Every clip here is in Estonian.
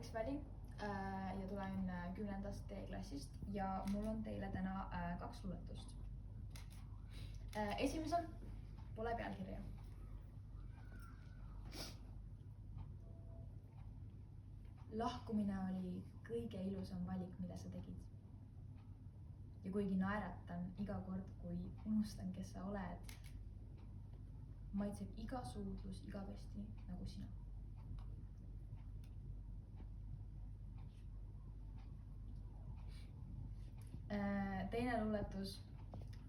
Alex Väli ja tulen 10. D-klassist ja mul on teile täna 2 luuletust. Esimesel pole pealkirja. Lahkumine oli kõige ilusam valik, mida sa tegid. Ja kuigi naeratan iga kord, kui unustan, kes sa oled, maitseb iga suudlus igavesti nagu sina. Teine luuletus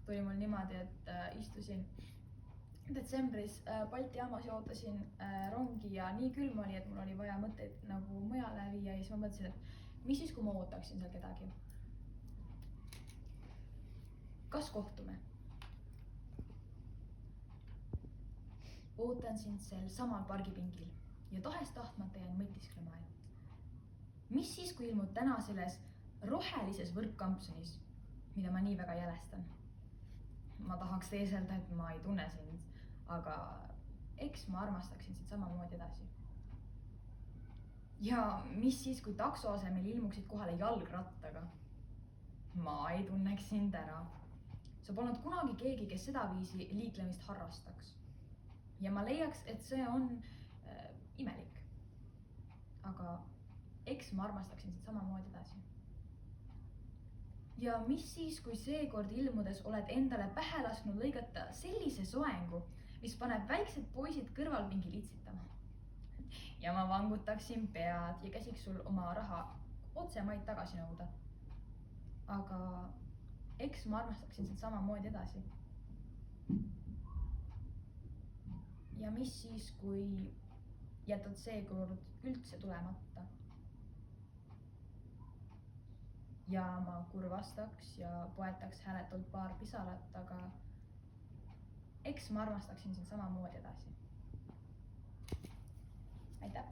tuli mul niimoodi, et istusin detsembris Balti jaamas ja ootasin rongi ja nii külm oli, et mul oli vaja mõtteid nagu mujale viia ja siis ma mõtlesin, et mis siis, kui ma ootaksin seal kedagi. Kas kohtume? Ootan sind sel samal pargipingil ja tahes-tahtmata jään mõtisklema ainult. Mis siis, kui ilmud täna selles rohelises võrkkampsunis, mida ma nii väga jälestan? Ma tahaks teeselda, et ma ei tunne sind, aga eks ma armastaksin sind samamoodi edasi. Ja mis siis, kui takso asemel ilmuksid kohale jalgrattaga? Ma ei tunneks sind ära. Sa polnud kunagi keegi, kes sedaviisi liiklemist harrastaks. Ja ma leiaks, et see on imelik. Aga eks ma armastaksin sind samamoodi edasi. Ja mis siis, kui seekord ilmudes oled endale pähe lasknud lõigata sellise soengu, mis paneb väiksed poisid kõrvalpingil itsitama. Ja ma vangutaksin pead ja käsiks sul oma raha otse maid tagasi nõuda. Aga eks ma armastaksin sind samamoodi edasi. Ja mis siis, kui jätad seekord üldse tulemata? Ja ma kurvastaks ja poetaks hääletult paar pisarat, aga eks ma armastaksin sind samamoodi edasi. Aitäh!